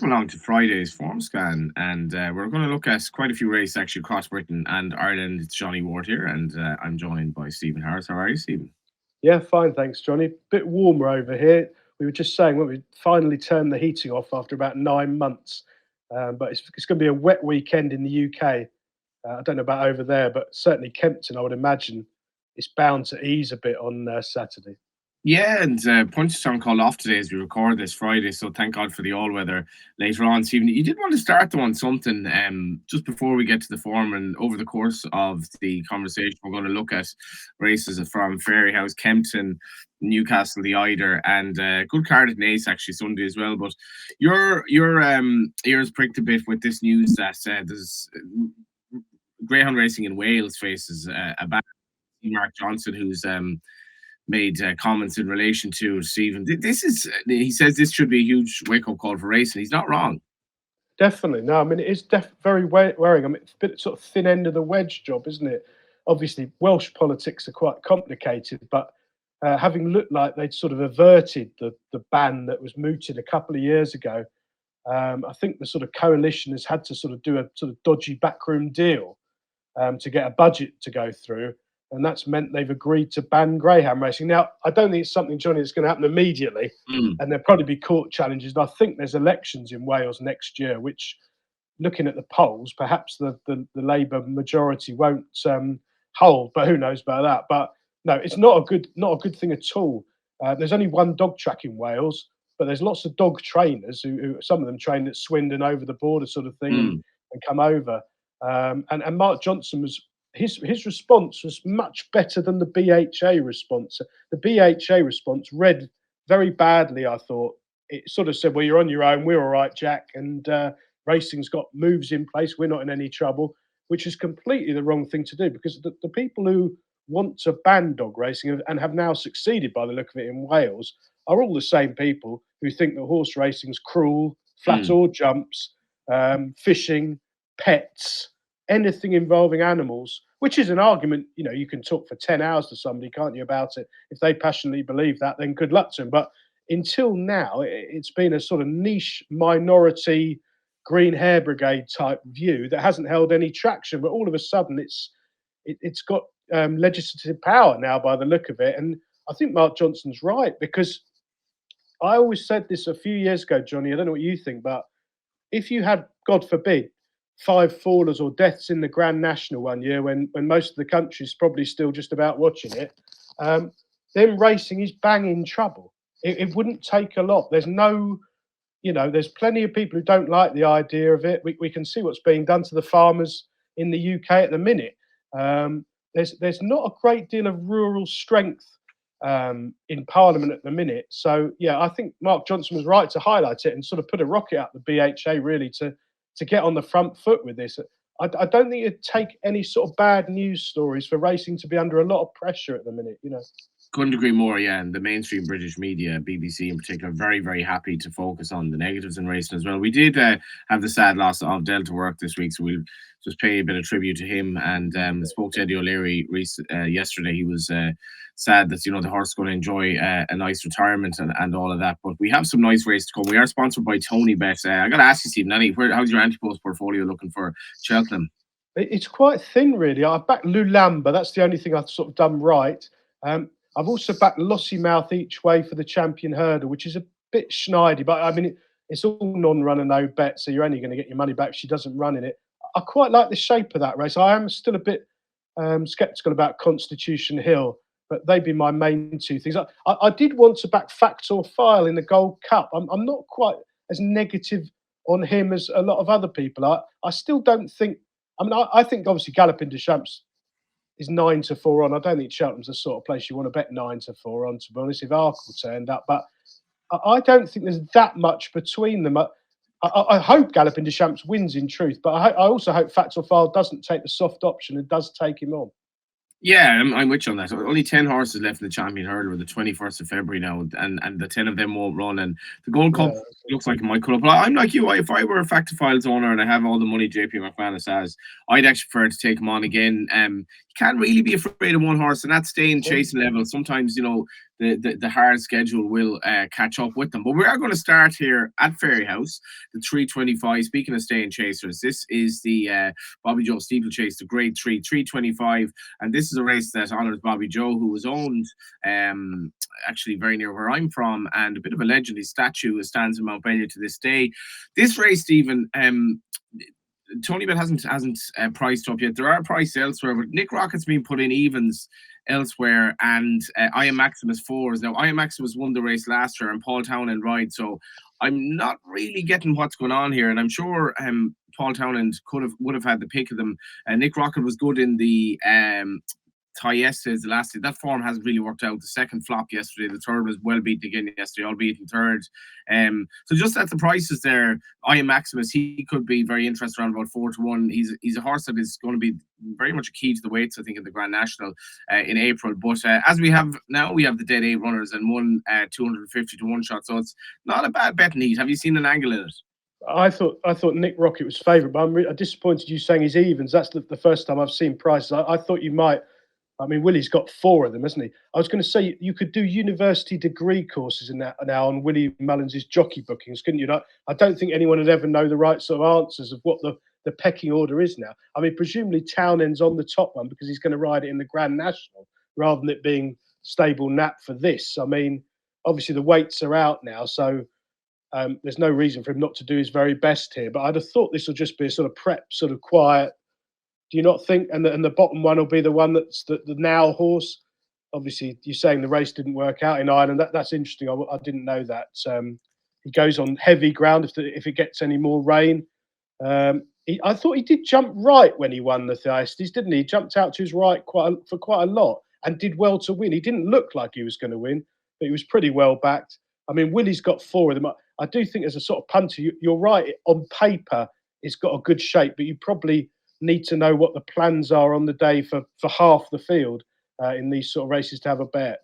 welcome along to Friday's Formscan, and we're going to look at quite a few races actually across Britain and Ireland. It's Johnny Ward here, and I'm joined by Stephen Harris. How are you, Stephen? Yeah, fine, thanks, Johnny. Bit warmer over here. We were just saying when we finally turned the heating off after about 9 months, but it's going to be a wet weekend in the UK. I don't know about over there, but certainly Kempton, I would imagine, it's bound to ease a bit on Saturday. Yeah, and Punchestown called off today as we record this Friday, so thank God for the all weather later on. Stephen, you did want to start though on something just before we get to the form, and over the course of the conversation, we're going to look at races from Fairyhouse, Kempton, Newcastle, the Eider, and good card at Naas actually Sunday as well. But your ears pricked a bit with this news that there's greyhound racing in Wales faces a ban. Mark Johnson, who's made comments in relation to Stephen. This is, he says this should be a huge wake up call for racing. He's not wrong. Definitely. No, I mean, it is very worrying. I mean, it's a bit sort of thin end of the wedge job, isn't it? Obviously, Welsh politics are quite complicated, but having looked like they'd sort of averted the ban that was mooted a couple of years ago, I think the sort of coalition has had to sort of do a sort of dodgy backroom deal to get a budget to go through. And that's meant they've agreed to ban greyhound racing. Now, I don't think it's something, Johnny, that's going to happen immediately, and there'll probably be court challenges. And I think there's elections in Wales next year, which, looking at the polls, perhaps the Labour majority won't hold, but who knows about that? But no, it's not a good thing at all. There's only one dog track in Wales, but there's lots of dog trainers who some of them train at Swindon over the border sort of thing and come over. And Mark Johnson was. His response was much better than the BHA response. The BHA response read very badly, I thought. It sort of said, well, you're on your own, we're all right, Jack, and racing's got moves in place, we're not in any trouble, which is completely the wrong thing to do, because the people who want to ban dog racing and have now succeeded by the look of it in Wales are all the same people who think that horse racing's cruel, flat or jumps, fishing, pets, anything involving animals, which is an argument, you can talk for 10 hours to somebody, can't you, about it? If they passionately believe that, then good luck to them. But until now, it's been a sort of niche minority green hair brigade type view that hasn't held any traction. But all of a sudden, it's got legislative power now by the look of it. And I think Mark Johnson's right, because I always said this a few years ago, Johnny, I don't know what you think, but if you had, God forbid, 5 fallers or deaths in the Grand National one year when most of the country's probably still just about watching it, then racing is bang in trouble. It wouldn't take a lot. There's there's plenty of people who don't like the idea of it. We can see what's being done to the farmers in the UK at the minute. There's not a great deal of rural strength in Parliament at the minute. So, yeah, I think Mark Johnson was right to highlight it and sort of put a rocket up the BHA really to get on the front foot with this. I don't think it'd take any sort of bad news stories for racing to be under a lot of pressure at the minute, Couldn't agree more, yeah. And the mainstream British media, BBC in particular, very, very happy to focus on the negatives in racing as well. We did have the sad loss of Delta Work this week, so we'll just pay a bit of tribute to him. And spoke to Eddie O'Leary yesterday. He was sad that, the horse is going to enjoy a nice retirement and all of that. But we have some nice races to come. We are sponsored by Tony Bet. I got to ask you, Stephen, how's your anti-post portfolio looking for Cheltenham? It's quite thin, really. I've backed Lulamba. That's the only thing I've sort of done right. I've also backed Lossymouth each way for the champion hurdle, which is a bit schneidi, but I mean, it's all non-runner, no bet, so you're only going to get your money back if she doesn't run in it. I quite like the shape of that race. I am still a bit sceptical about Constitution Hill, but they'd be my main two things. I did want to back Fact or File in the Gold Cup. I'm not quite as negative on him as a lot of other people. I still don't think. I think obviously Galloping des Champs is 9-4 on. I don't think Cheltenham's the sort of place you want to bet 9-4 on, to be honest, if Arkle turned up. But I don't think there's that much between them. I hope Galloping des Champs wins in truth, but I also hope Fact or File doesn't take the soft option and does take him on. Yeah, I'm with you on that. Only 10 horses left in the champion hurdle with the 21st of February now, and the 10 of them won't run. And the Gold Cup looks like it might come up. But I'm like you. If I were a Fact or Files owner and I have all the money JP McManus has, I'd actually prefer to take him on again. You can't really be afraid of one horse, and that's staying chasing level. Sometimes, the hard schedule will catch up with them. But we are going to start here at Fairyhouse, the 325. Speaking of staying chasers, this is the Bobby Joe Steeplechase, the Grade 3, 325. And this is a race that honours Bobby Joe, who was owned actually very near where I'm from, and a bit of a legend. His statue stands in Mount Bellier to this day. This race, Stephen, Tony Bet hasn't priced up yet. There are prices elsewhere, but Nick Rocket's been put in evens elsewhere, and I Am Maximus fours. Now, I Am Maximus won the race last year, and Paul Townend ride, so I'm not really getting what's going on here, and I'm sure Paul Townend would have had the pick of them. Nick Rocket was good in the tie yesterday, the last day. That form hasn't really worked out. The second flop yesterday, the third was well beaten again yesterday, albeit in third. So just at the prices there, I Am Maximus, he could be very interesting around about 4-1. He's a horse that is going to be very much a key to the weights, I think, in the Grand National in April. But as we have now, we have the dead 8 runners and one 250 to 1 shot. So it's not a bad betting heat. Have you seen an angle in it? I thought Nick Rocket was favourite, but I'm disappointed you saying he's evens. That's the first time I've seen prices. I thought you might. I mean, Willie's got 4 of them, hasn't he? I was going to say you could do university degree courses in that now on Willie Mullins's jockey bookings, couldn't you? I don't think anyone would ever know the right sort of answers of what the pecking order is now. I mean, presumably Townend's on the top one because he's going to ride it in the Grand National rather than it being stable nap for this. I mean, obviously the weights are out now, so there's no reason for him not to do his very best here. But I'd have thought this will just be a sort of prep, sort of quiet. Do you not think? And the bottom one will be the one that's the now horse. Obviously, you're saying the race didn't work out in Ireland. That's interesting. I didn't know that. He goes on heavy ground if it gets any more rain. I thought he did jump right when he won the Thyestes, didn't he? He jumped out to his right for quite a lot and did well to win. He didn't look like he was going to win, but he was pretty well backed. I mean, Willie's got 4 of them. I do think as a sort of punter, you're right. On paper, it's got a good shape, but you probably need to know what the plans are on the day for half the field in these sort of races to have a bet.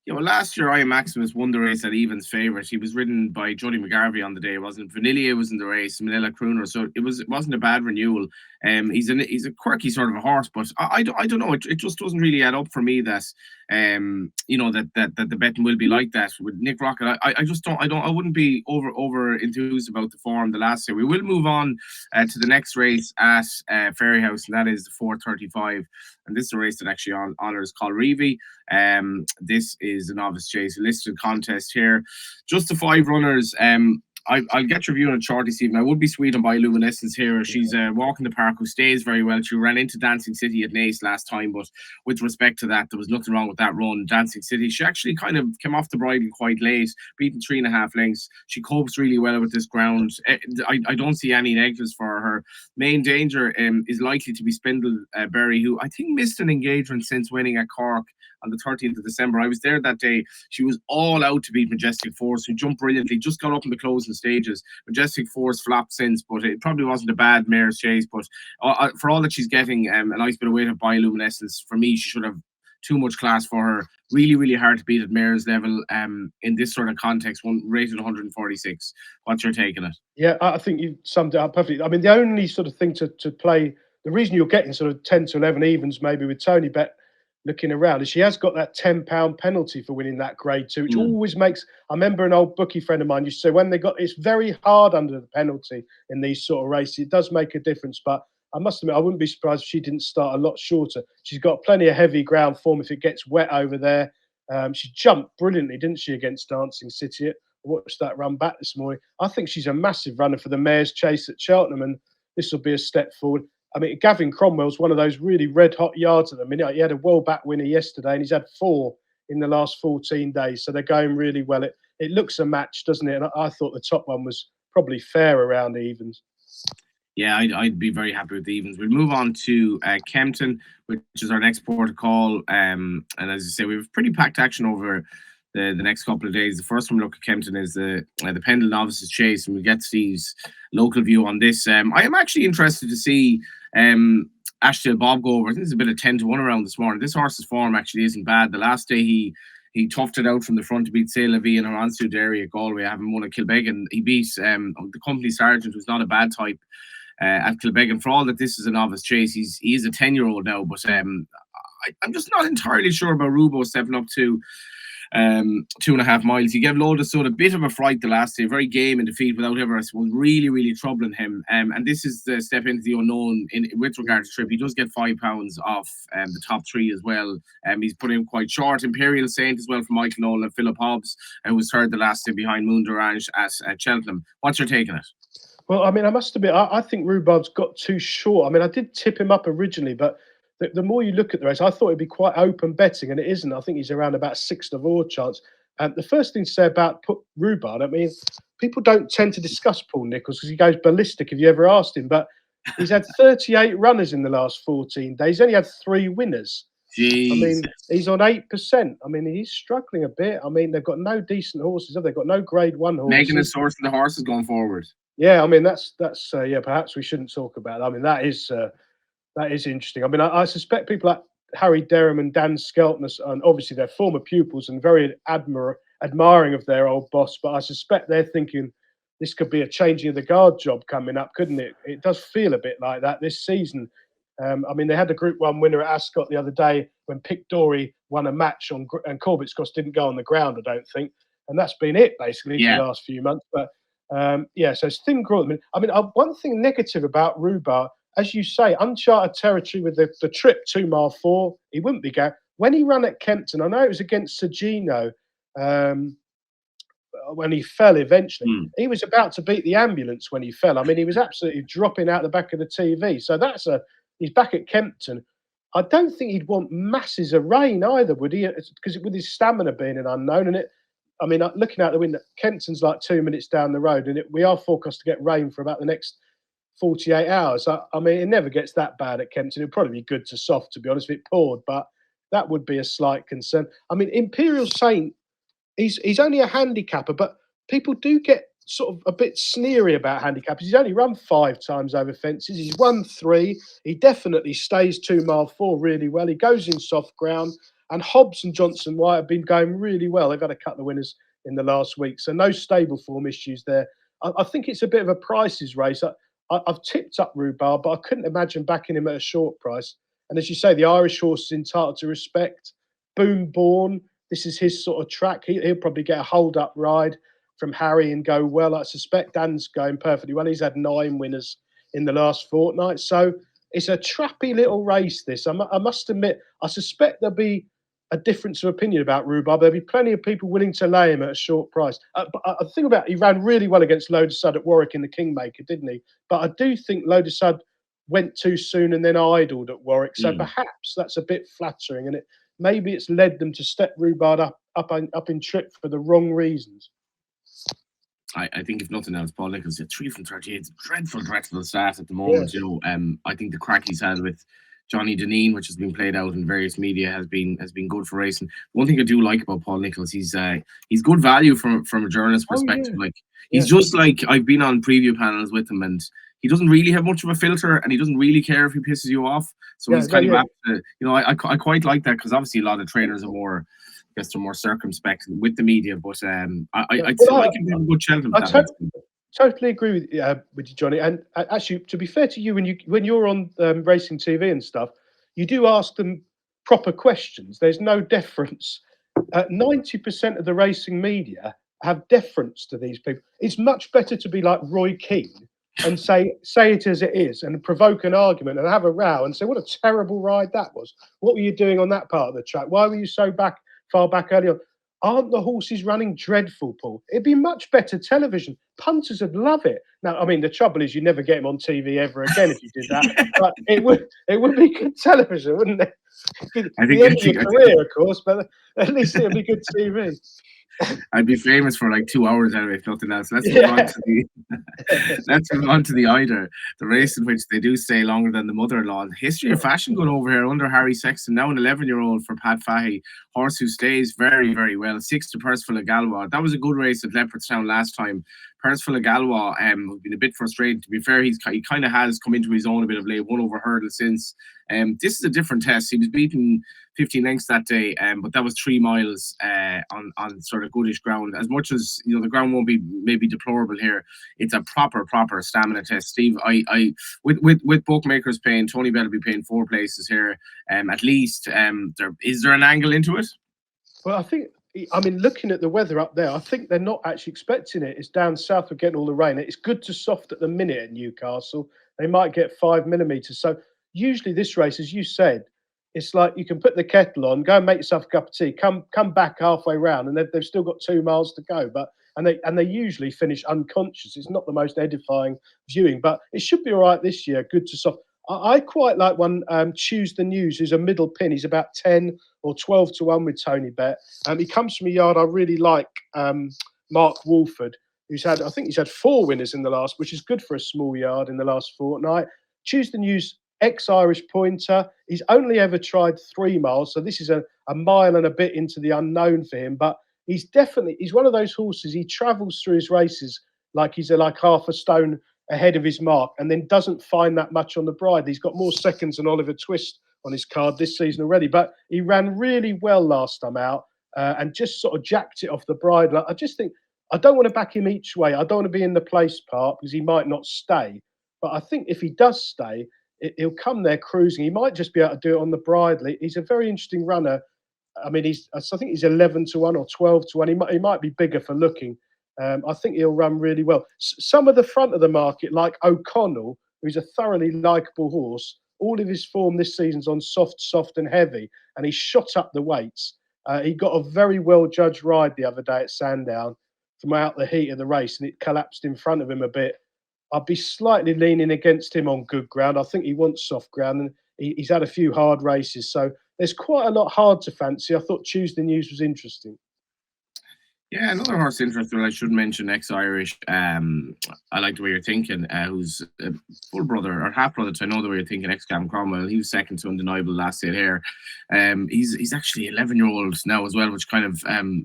Yeah, well, last year, I Am Maximus won the race at Evans' favourite. He was ridden by Jody McGarvey on the day, wasn't it? Vanillier was in the race, Manila Crooner, so it wasn't a bad renewal. He's a quirky sort of a horse, but I don't know. It just doesn't really add up for me that that the betting will be like that with Nick Rocket. I wouldn't be over enthused about the form the last year. We will move on to the next race at Fairyhouse, and that is the 435. And this is a race that actually honours Colreevy. This is a novice chase, a listed contest here. Just the 5 runners. I'll get your view on it shortly, Stephen. I would be sweet on Bioluminescence here. She's walking the park who stays very well. She ran into Dancing City at Naas last time, but with respect to that, there was nothing wrong with that run. Dancing City, she actually kind of came off the bridle quite late, beaten 3.5 lengths. She copes really well with this ground. I don't see any negatives for her. Main danger is likely to be Spindleberry, who I think missed an engagement since winning at Cork on the 13th of December. I was there that day. She was all out to beat Majestic Force, who jumped brilliantly, just got up in the closing stages. Majestic Force flopped since, but it probably wasn't a bad mare's chase. But for all that she's getting a nice bit of weight of Bioluminescence, for me, she should have too much class for her. Really, really hard to beat at mare's level in this sort of context, one rated 146. What's your take on it? Yeah, I think you summed it up perfectly. I mean, the only sort of thing to play, the reason you're getting sort of 10 to 11 evens maybe with Tony Bet looking around, is she has got that £10 penalty for winning that grade 2, which always makes. I remember an old bookie friend of mine used to say when it's very hard under the penalty in these sort of races. It does make a difference, but I must admit I wouldn't be surprised if she didn't start a lot shorter. She's got plenty of heavy ground form if it gets wet over there. She jumped brilliantly, didn't she, against Dancing City? I watched that run back this morning. I think she's a massive runner for the mare's chase at Cheltenham, and this will be a step forward. I mean, Gavin Cromwell's one of those really red-hot yards at the minute. He had a well-back winner yesterday, and he's had 4 in the last 14 days. So they're going really well. It looks a match, doesn't it? And I thought the top one was probably fair around the evens. Yeah, I'd be very happy with the evens. We'll move on to Kempton, which is our next port of call. And as I say, we have pretty packed action over the next couple of days. The first one we look at Kempton is the Pendle Novices Chase, and we'll get Steve's local view on this. I am actually interested to see Ashdale Bob go over. I think there's a bit of 10 to 1 around this morning. This horse's form actually isn't bad. The last day he toughed it out from the front to beat C'est La Vie and Horansio Derry at Galway. I haven't won at Kilbeggan. He beat the company sergeant, who's not a bad type. at Kilbeggan. For all that this is a novice chase, he is a 10-year-old now, but I'm just not entirely sure about Rubo stepping up to 2.5 miles. He gave Loaded a bit of a fright the last day, very game in defeat without ever, I suppose, really troubling him. And this is the step into the unknown with regard to trip. He does get £5 off the top three as well. He's put in quite short. Imperial Saint as well from Michael Nolan and Philip Hobbs, who was third the last day behind Moon Durange at Cheltenham. What's your take on it? Well, I mean, I must admit, I think Rhubarb's got too short. I mean, I did tip him up originally, but the more you look at the race, I thought it'd be quite open betting, and it isn't. I think he's around about 6-4 chance. And the first thing to say about Rhubarb, I mean, people don't tend to discuss Paul Nicholls because he goes ballistic if you ever asked him, but he's had 38 runners in the last 14 days. He's only had 3 winners. Jeez. I mean, he's on 8%. I mean, he's struggling a bit. I mean, they've got no decent horses, have they? They've got no Grade 1 horses. Making a source of the horses going forward. Yeah, I mean, that's yeah, perhaps we shouldn't talk about that. I mean, that is interesting. I mean, I suspect people like Harry Derham and Dan Skelton, and obviously they're former pupils and very admiring of their old boss, but I suspect they're thinking this could be a changing of the guard job coming up, couldn't it? It does feel a bit like that this season. I mean, they had the Group 1 winner at Ascot the other day when Pic Dory won a match and Corbett's Cross didn't go on the ground, I don't think. And that's been it, basically, for the last few months. But, so it's thin growth. I mean, one thing negative about Rhubarb, as you say, uncharted territory with the trip 2 mile 4, he wouldn't be going. When he ran at Kempton, I know it was against Sergino when he fell eventually. He was about to beat the ambulance when he fell. I mean, he was absolutely dropping out the back of the TV. So he's back at Kempton. I don't think he'd want masses of rain either, would he? Because with his stamina being an unknown, and I mean, looking out the window, Kempton's like 2 minutes down the road, and we are forecast to get rain for about the next 48 hours. I mean, it never gets that bad at Kempton. It'd probably be good to soft, to be honest, if it poured, but that would be a slight concern. I mean, Imperial Saint, he's only a handicapper, but people do get sort of a bit sneery about handicappers. He's only run 5 times over fences. He's won 3. He definitely stays 2 mile 4 really well. He goes in soft ground. And Hobbs and Johnson White have been going really well. They've had a couple of winners in the last week. So no stable form issues there. I think it's a bit of a prices race. I've tipped up Rhubarb, but I couldn't imagine backing him at a short price. And as you say, the Irish horse is entitled to respect. Boom Born, this is his sort of track. He'll probably get a hold-up ride from Harry and go well. I suspect Dan's going perfectly well. He's had 9 winners in the last fortnight. So it's a trappy little race, this. I must admit, I suspect there'll be a difference of opinion about Rhubarb. There'll be plenty of people willing to lay him at a short price. But I think about he ran really well against Load of Sud at Warwick in the Kingmaker, didn't he? But I do think Load of Sud went too soon and then idled at Warwick. So perhaps that's a bit flattering, and maybe it's led them to step Rhubarb up in trip for the wrong reasons. I think if nothing else, Paul Nicholls, 3 from 38, it's dreadful start at the moment. Yeah. You know, I think the crack he's had with Johnny Deneen, which has been played out in various media, has been good for racing. One thing I do like about Paul Nicholls, he's good value from a journalist perspective. Like he's just like, I've been on preview panels with him, and he doesn't really have much of a filter, and he doesn't really care if he pisses you off. So he's kind of apt to, you know, I quite like that, because obviously a lot of trainers are more, I guess they're more circumspect with the media. But I'd still like him to have a good Cheltenham. Totally agree with you, Johnny. And actually, to be fair to you, when you're on racing TV and stuff, you do ask them proper questions. There's no deference. 90% of the racing media have deference to these people. It's much better to be like Roy Keane and say it as it is, and provoke an argument and have a row and say, what a terrible ride that was. What were you doing on that part of the track? Why were you so far back early on? Aren't the horses running dreadful, Paul? It'd be much better television. Punters would love it. Now, I mean, the trouble is you never get him on TV ever again if you did that. But it would be good television, wouldn't it? I think the end of your career, of course, but at least it would be good TV. I'd be famous for like 2 hours out of it, if nothing else. Let's move on to the Eider, the race in which they do stay longer than the mother-in-law. History of fashion going over here under Harry Sexton, now an 11-year-old for Pat Fahey, horse who stays very, very well. 6 to Percival of Galway. That was a good race at Leopardstown last time. Percival Galwa, who's been a bit frustrated. To be fair, he kind of has come into his own a bit of late, won over hurdle since. This is a different test. He was beaten 15 lengths that day, but that was 3 miles on sort of goodish ground. As much as the ground won't be maybe deplorable here, it's a proper stamina test. Steve, I with bookmakers paying, Tony Bell will be paying 4 places here, at least. Is there an angle into it? Well, I mean, looking at the weather up there, I think they're not actually expecting it. It's down south, we're getting all the rain. It's good to soft at the minute at Newcastle. They might get 5 millimetres. So usually this race, as you said, it's like you can put the kettle on, go and make yourself a cup of tea, come back halfway round, and they've still got 2 miles to go. And they usually finish unconscious. It's not the most edifying viewing, but it should be all right this year. Good to soft. I quite like one, Choose the News, who's a middle pin. He's about 10 or 12 to 1 with Tony Bet. He comes from a yard I really like, Mark Wolford, I think he's had 4 winners in the last, which is good for a small yard in the last fortnight. Choose the News, ex-Irish pointer. He's only ever tried 3 miles, so this is a mile and a bit into the unknown for him. But he's one of those horses. He travels through his races like he's like half a stone ahead of his mark, and then doesn't find that much on the bridle. He's got more seconds than Oliver Twist on his card this season already, but he ran really well last time out, and just sort of jacked it off the bridle. I just think I don't want to back him each way. I don't want to be in the place part because he might not stay. But I think if he does stay, he'll come there cruising. He might just be able to do it on the bridle. He's a very interesting runner. I mean, I think he's 11 to 1 or 12 to 1. He might be bigger for looking. I think he'll run really well. Some of the front of the market, like O'Connell, who's a thoroughly likeable horse, all of his form this season's on soft and heavy, and he shot up the weights. He got a very well-judged ride the other day at Sandown from out the heat of the race, and it collapsed in front of him a bit. I'd be slightly leaning against him on good ground. I think he wants soft ground, and he's had a few hard races, so there's quite a lot hard to fancy. I thought Choose the News was interesting. Yeah, another horse interesting. I should mention ex-Irish. I like the way you're thinking. Who's a full brother or half brother to I know the way you're thinking. Ex-Cam Cromwell. He was second to Undeniable last day here. He's actually 11-year-old now as well, which kind of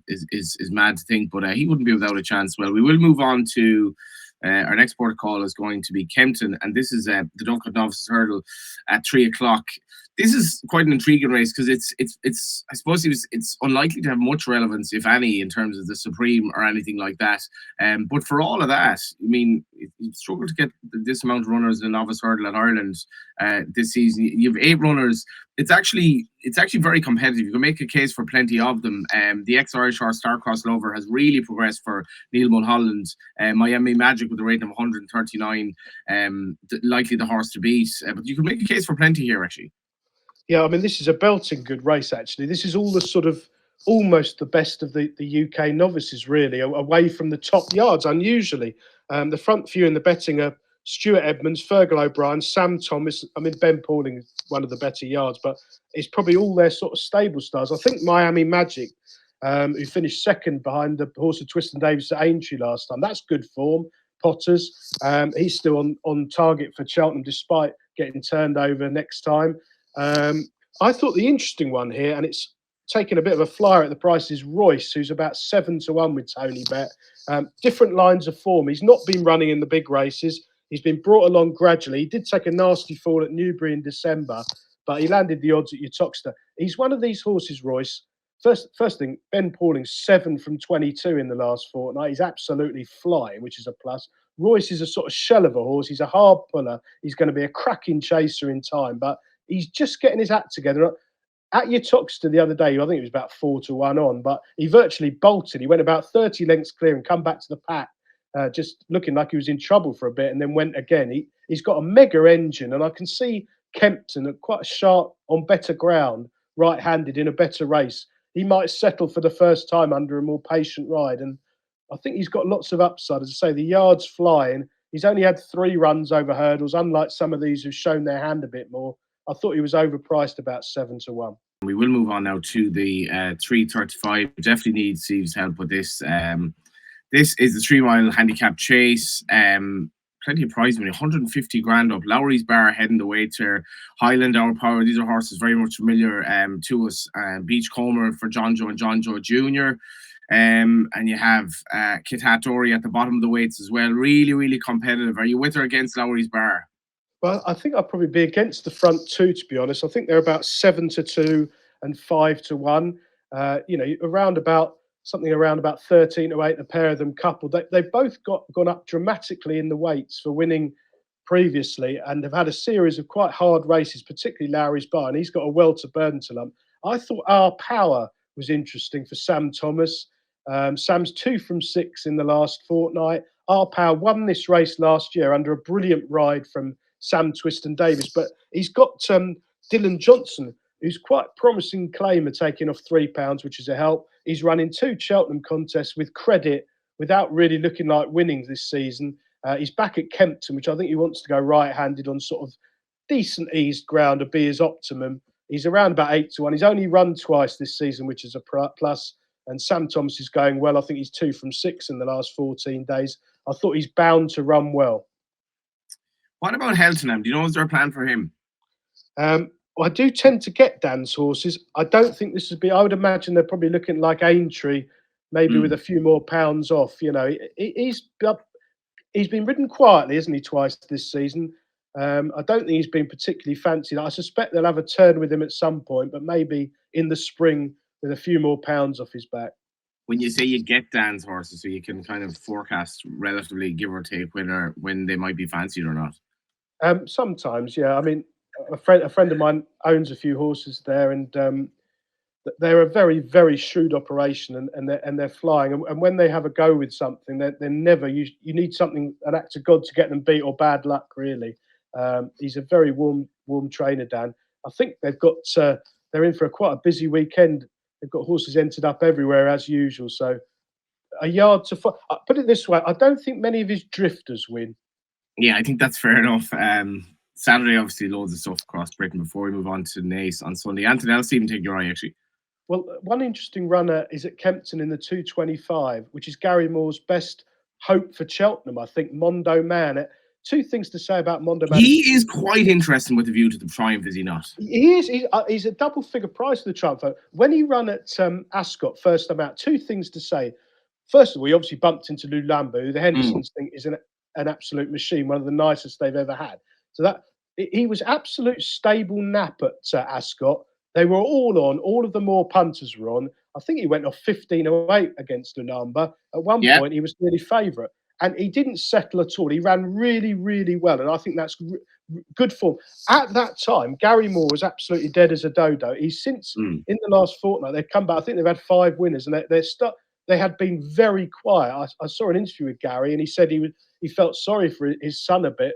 is mad to think. But he wouldn't be without a chance. Well, we will move on to. Our next port of call is going to be Kempton, and this is the Duncan Novices Hurdle at 3 o'clock. This is quite an intriguing race because it's I suppose it's unlikely to have much relevance, if any, in terms of the Supreme or anything like that. But for all of that, I mean, you struggle to get this amount of runners in the Novice Hurdle at Ireland this season. You have 8 runners. It's actually very competitive. You can make a case for plenty of them. The ex-Irish horse Starcross Lover has really progressed for Neil Mulholland. Miami Magic with a rating of 139, likely the horse to beat. But you can make a case for plenty here, actually. Yeah, I mean, this is a belting good race, actually. This is all the sort of almost the best of the UK novices, really, away from the top yards, unusually. The front few in the betting are Stuart Edmonds, Fergal O'Brien, Sam Thomas. I mean, Ben Pauling is one of the better yards, but it's probably all their sort of stable stars. I think Miami Magic, who finished second behind the horse of Twiston Davis at Aintree last time. That's good form. Potters, he's still on target for Cheltenham despite getting turned over next time. I thought the interesting one here, and it's taking a bit of a flyer at the price, is Royce, who's about 7 to 1 with Tony Bet. Different lines of form. He's not been running in the big races. He's been brought along gradually. He did take a nasty fall at Newbury in December, but he landed the odds at Uttoxeter. He's one of these horses, Royce. First thing, Ben Pauling's 7 from 22 in the last fortnight. He's absolutely flying, which is a plus. Royce is a sort of shell of a horse. He's a hard puller. He's going to be a cracking chaser in time, but he's just getting his act together. At Uttoxeter the other day, I think it was about 4 to 1 on, but he virtually bolted. He went about 30 lengths clear and come back to the pack, just looking like he was in trouble for a bit, and then went again. He's got a mega engine, and I can see Kempton at quite sharp on better ground, right-handed in a better race. He might settle for the first time under a more patient ride, and I think he's got lots of upside. As I say, the yard's flying. He's only had 3 runs over hurdles, unlike some of these who've shown their hand a bit more. I thought he was overpriced about 7 to 1. We will move on now to the 3:35. Definitely need Steve's help with this. This is the 3-mile handicap chase. Plenty of prize money, 150 grand up. Lowry's Bar heading the way to Highland, Our Power. These are horses very much familiar to us. Beachcomber for John Joe and John Joe Jr. And you have Kit Hat Dory at the bottom of the weights as well. Really, really competitive. Are you with or against Lowry's Bar? Well, I think I'd probably be against the front two, to be honest. I think they're about 7-2 and 5-1. Around about something around about 13-8. The pair of them coupled. They've both gone up dramatically in the weights for winning previously, and have had a series of quite hard races, particularly Lowry's Bar, and he's got a well to burn to lump. I thought Our Power was interesting for Sam Thomas. Sam's 2 from 6 in the last fortnight. Our Power won this race last year under a brilliant ride from Sam Twiston Davis, but he's got Dylan Johnson, who's quite promising claimer, taking off £3, which is a help. He's running 2 Cheltenham contests with credit without really looking like winning this season. He's back at Kempton, which I think he wants to go right-handed on sort of decent eased ground, or be his optimum. He's around about 8-1. He's only run twice this season, which is a plus. And Sam Thomas is going well. I think he's 2 from 6 in the last 14 days. I thought he's bound to run well. What about Heltenham? Do you know, is there a plan for him? I do tend to get Dan's horses. I don't think this would be. I would imagine they're probably looking like Aintree, maybe with a few more pounds off. He's been ridden quietly, isn't he, twice this season? I don't think he's been particularly fancied. I suspect they'll have a turn with him at some point, but maybe in the spring with a few more pounds off his back. When you say you get Dan's horses, so you can kind of forecast relatively, give or take, when they might be fancied or not. Sometimes, yeah. I mean, a friend of mine owns a few horses there, and they're a very, very shrewd operation, and they're flying. And when they have a go with something, they're never. You need something, an act of God, to get them beat, or bad luck, really. He's a very warm trainer, Dan. I think they've got. They're in for quite a busy weekend. They've got horses entered up everywhere as usual. So a yard to put it this way, I don't think many of his drifters win. Yeah, I think that's fair enough. Saturday, obviously, loads of stuff across Britain before we move on to Naas on Sunday. Anything else even take your eye, actually? Well, one interesting runner is at Kempton in the 225, which is Gary Moore's best hope for Cheltenham, I think, Mondo Man. 2 things to say about Mondo Man. He is quite interesting with a view to the Triumph, is he not? He is. He's a double-figure price of the Triumph. When he ran at Ascot first time out, 2 things to say. First of all, he obviously bumped into Lou Lambo, who the Hendersons think is an absolute machine, one of the nicest they've ever had. So that he was absolute stable nap at Ascot. They were all on. All of the more punters were on. I think he went off 15-8 against Lunamba. At one point, he was nearly favourite. And he didn't settle at all. He ran really, really well. And I think that's good form. At that time, Gary Moore was absolutely dead as a dodo. He's since, in the last fortnight, they've come back. I think they've had 5 winners. And they had been very quiet. I saw an interview with Gary, and he said he felt sorry for his son a bit,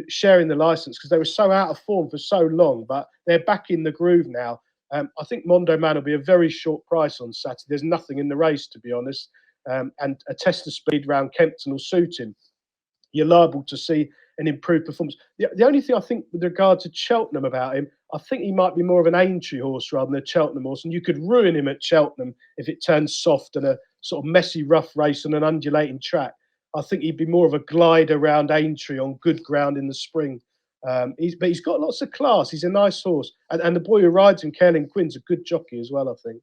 sharing the licence, because they were so out of form for so long. But they're back in the groove now. I think Mondo Man will be a very short price on Saturday. There's nothing in the race, to be honest. And a test of speed round Kempton will suit him. You're liable to see an improved performance. The only thing I think with regard to Cheltenham about him, I think he might be more of an Aintree horse rather than a Cheltenham horse. And you could ruin him at Cheltenham if it turns soft and a sort of messy, rough race on an undulating track. I think he'd be more of a glide around Aintree on good ground in the spring. But he's got lots of class. He's a nice horse. And the boy who rides him, Caroline Quinn's a good jockey as well, I think.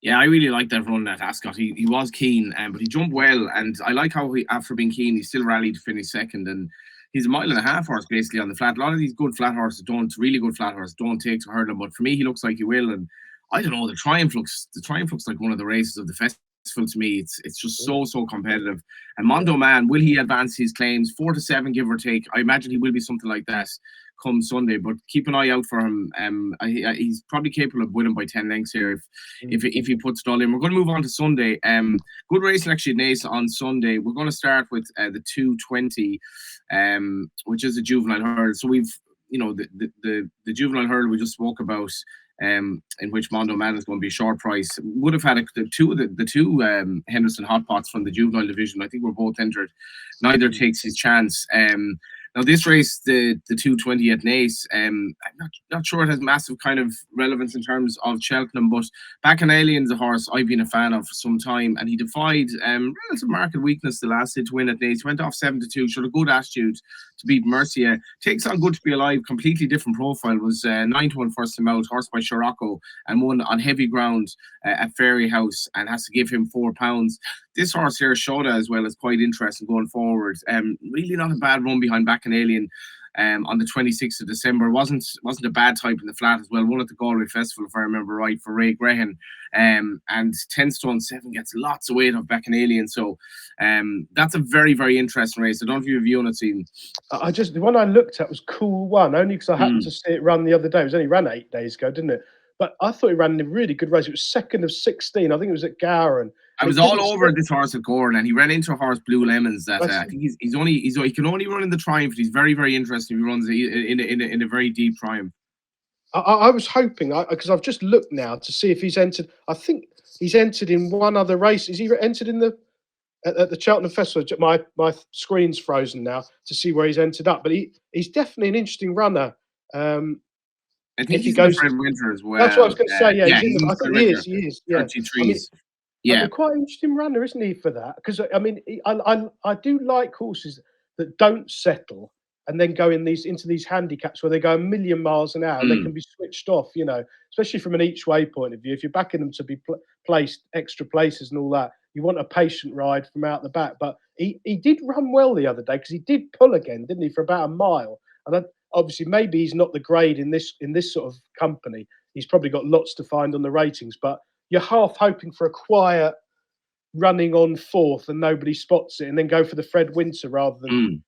Yeah, I really like that run at Ascot. He was keen, but he jumped well. And I like how after being keen, he still rallied to finish second. And he's a 1.5 mile horse basically on the flat. A lot of these good flat horses don't take to hurdle. But for me, he looks like he will. And I don't know, the Triumph looks like one of the races of the festival to me. It's just so competitive. And Mondo Man, will he advance his claims 4-7, give or take? I imagine he will be something like that come Sunday, but keep an eye out for him. He's probably capable of winning by 10 lengths here if he puts it all in. We're going to move on to Sunday. Good racing actually at Naas on Sunday. We're going to start with the 220, which is a juvenile hurdle. So we've the juvenile hurdle we just spoke about, in which Mondo Man is going to be short price. Would have had the two Henderson hot pots from the juvenile division. I think we're both entered. Neither takes his chance. Now this race, the 220 at Naas, I'm not sure it has massive kind of relevance in terms of Cheltenham, but Bacchanalian's a horse I've been a fan of for some time, and he defied relative market weakness the last day to win at Naas. Went off 7-2, showed a good attitude to beat Mercia. Takes on Good to Be Alive, completely different profile. Was 9-1 first time out, horse by Scirocco, and won on heavy ground at Fairyhouse, and has to give him £4. This horse here, Shoda, as well, is quite interesting going forward. Really not a bad run behind Bacchanalian. On the 26th of December, wasn't a bad type in the flat as well. Won at the Galway Festival, if I remember right, for Ray Grehan. And 10 stone 7 gets lots of weight off Bacchanalian. So that's a very, very interesting race. I don't know if you have a view on it, Stephen. The one I looked at was Cool One, only because I happened to see it run the other day. It was only ran 8 days ago, didn't it? But I thought he ran a really good race. It was second of 16. I think it was at Gowran. I was all over this horse at Goran, and he ran into a horse, Blue Lemons, that I think he can only run in the Triumph. He's very, very interesting. He runs in a very deep Triumph. I was hoping, because I've just looked now to see if he's entered. I think he's entered in one other race. Is he entered in at the Cheltenham Festival? My screen's frozen now to see where he's entered up, but he's definitely an interesting runner. I think he goes in the Fred Winter as well. That's what I was going to say. Yeah, he is. Yeah, 33s. Yeah, quite an interesting runner, isn't he, for that? Because I mean, I do like horses that don't settle and then go into these handicaps where they go a million miles an hour. And they can be switched off, especially from an each way point of view. If you're backing them to be placed extra places and all that, you want a patient ride from out the back. But he did run well the other day because he did pull again, didn't he, for about a mile? And obviously, maybe he's not the grade in this sort of company. He's probably got lots to find on the ratings, but you're half hoping for a quiet running on fourth and nobody spots it, and then go for the Fred Winter rather than.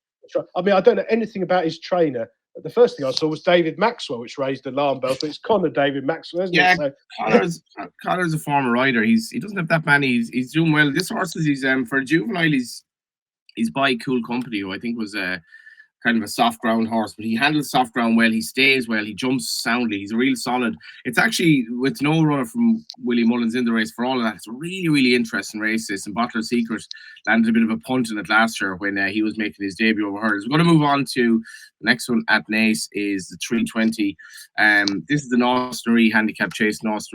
I mean, I don't know anything about his trainer. The first thing I saw was David Maxwell, which raised alarm bells. But it's Connor David Maxwell, isn't it? So, Connor's a former rider. He doesn't have that many. He's doing well. This horse is for a juvenile. He's by Cool Company, who I think was kind of a soft ground horse, but he handles soft ground well. He stays well. He jumps soundly. He's a real solid. It's actually, with no runner from Willie Mullins in the race for all of that, it's a really, really interesting race. This, and Bottler Secret landed a bit of a punt in it last year when he was making his debut over hers. We're going to move on to the next one at Naas, is the 320. This is the Naas handicap chase. Naas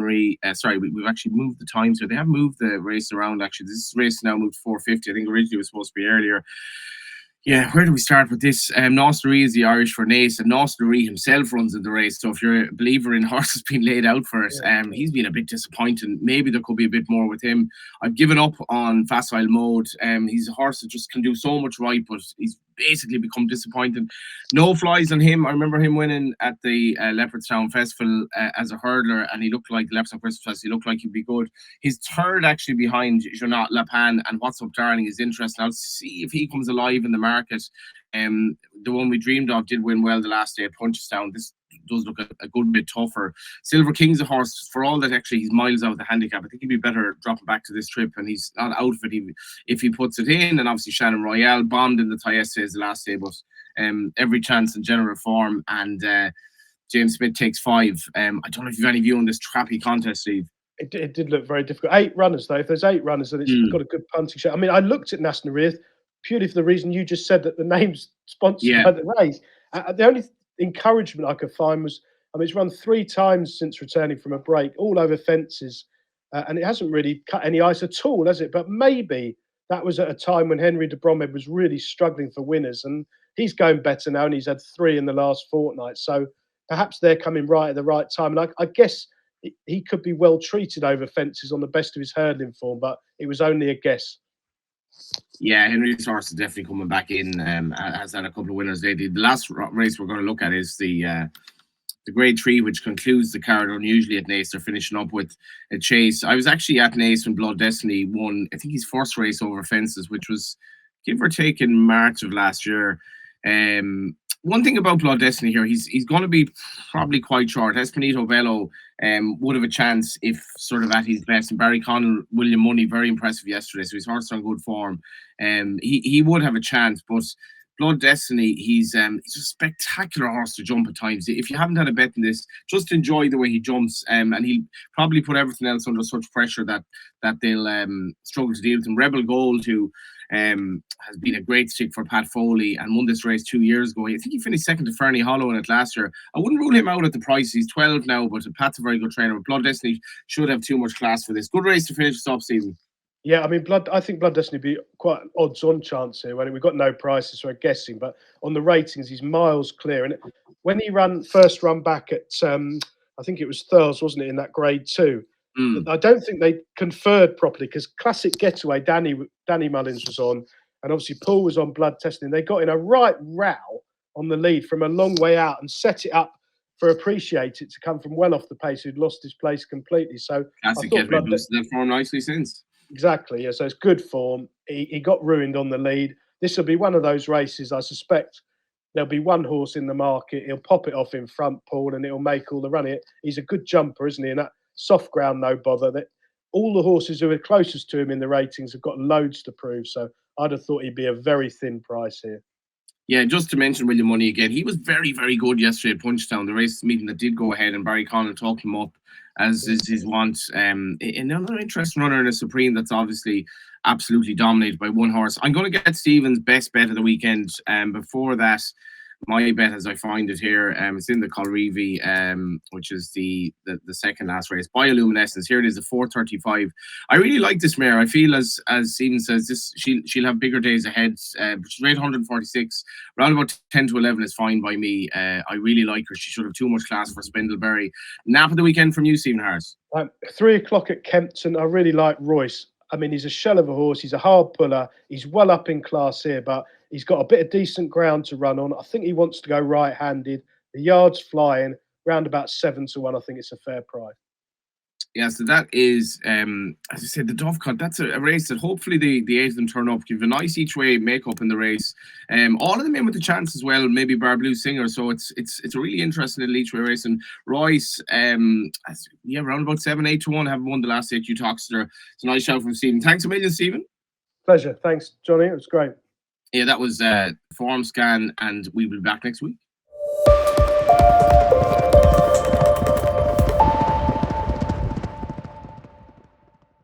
sorry, we've actually moved the time, so they have moved the race around. Actually, this race now moved to 4:50. I think originally it was supposed to be earlier. Yeah, where do we start with this? Naas is the Irish for Naas, and Naas himself runs in the race. So if you're a believer in horses being laid out for it, he's been a bit disappointing. Maybe there could be a bit more with him. I've given up on Facile Mode. He's a horse that just can do so much right, but he's basically become disappointing. No flies on him. I remember him winning at the Leopardstown Festival as a hurdler, and he looked like Leopardstown Christmas Festival. He looked like he'd be good. His third actually behind Jonat Lapin and What's Up Darling is interesting. I'll see if he comes alive in the market. The one we dreamed of did win well the last day at Punchestown. This does look a good bit tougher. Silver King's a horse, for all that actually he's miles out of the handicap. I think he'd be better dropping back to this trip, and he's not out of it if he puts it in. And obviously Shannon Royale bombed in the Tayeste the last day, but every chance in general form. And James Smith takes 5. I don't know if you've any view on this trappy contest, Steve. It did look very difficult. 8 runners, though. If there's 8 runners, then it's got a good punting show. I mean, I looked at Nasnarith purely for the reason you just said, that the name's sponsored by the race. The only encouragement I could find was, I mean, it's run 3 times since returning from a break, all over fences, and it hasn't really cut any ice at all, has it? But maybe that was at a time when Henry de Bromhead was really struggling for winners, and he's going better now, and he's had 3 in the last fortnight. So perhaps they're coming right at the right time. And I guess he could be well treated over fences on the best of his hurdling form, but it was only a guess. Yeah, Henry's horse is definitely coming back in. Has had a couple of winners lately. The last race we're going to look at is the Grade 3, which concludes the card unusually at Naas. They're finishing up with a chase. I was actually at Naas when Blood Destiny won, I think, his first race over fences, which was give or take in March of last year. One thing about Blood Destiny here, he's going to be probably quite short. Espinito Bello would have a chance if sort of at his best. And Barry Connell, William Money, very impressive yesterday, so his horse on good form. He would have a chance, but Blood Destiny, he's a spectacular horse to jump at times. If you haven't had a bet in this, just enjoy the way he jumps, and he'll probably put everything else under such pressure that they'll struggle to deal with him. Rebel Gold, who has been a great stick for Pat Foley and won this race 2 years ago. I think he finished second to Fernie Hollow in it last year. I wouldn't rule him out at the price. He's 12 now, but Pat's a very good trainer. Blood Destiny should have too much class for this. Good race to finish us up, Stephen. Yeah, I mean, I think Blood Destiny would be quite an odds-on chance here. When we've got no prices, so we're guessing, but on the ratings, he's miles clear. And when he first run back at, I think it was Thurles, wasn't it, in that Grade 2? Mm. I don't think they conferred properly because Classic Getaway, Danny Mullins was on, and obviously Paul was on Blood Testing. They got in a right row on the lead from a long way out and set it up for Appreciate It to come from well off the pace, who'd lost his place completely. So I Classic thought Getaway boosted that form nicely since. Exactly, yeah. So it's good form. He got ruined on the lead. This will be one of those races. I suspect there'll be one horse in the market. He'll pop it off in front, Paul, and it'll make all the run. He's a good jumper, isn't he? And that soft ground, no bother. That all the horses who are closest to him in the ratings have got loads to prove. So I'd have thought he'd be a very thin price here. Yeah, just to mention William Money again, he was very, very good yesterday at Punchestown, the race meeting that did go ahead, and Barry Conlon talked him up as is his want. Another interesting runner in a Supreme that's obviously absolutely dominated by one horse. I'm going to get Stephen's best bet of the weekend. Before that, my bet, as I find it here, it's in the Colreevy, which is the second last race. Bioluminescence. Here it is, the 4:35. I really like this mare. I feel, as Stephen says, this she'll have bigger days ahead. She's rated 146. Around about 10 to 11 is fine by me. I really like her. She should have too much class for Spindleberry. Nap of the weekend from you, Stephen Harris. 3 o'clock at Kempton. I really like Royce. I mean, he's a shell of a horse. He's a hard puller. He's well up in class here, but he's got a bit of decent ground to run on. I think he wants to go right-handed. The yard's flying, round about 7 to 1. I think it's a fair price. Yeah, so that is, as I said, the Dovecote. That's a race that hopefully the 8 of them turn up, give a nice each way makeup in the race. All of them in with a chance as well, maybe Bar Blue Singer. So it's a really interesting little each way race. And Royce, yeah, around about 7, 8 to 1, have won the last 8 Talkster. It's a nice shout from Stephen. Thanks a million, Stephen. Pleasure. Thanks, Johnny. It was great. Yeah, that was Formscan, and we'll be back next week.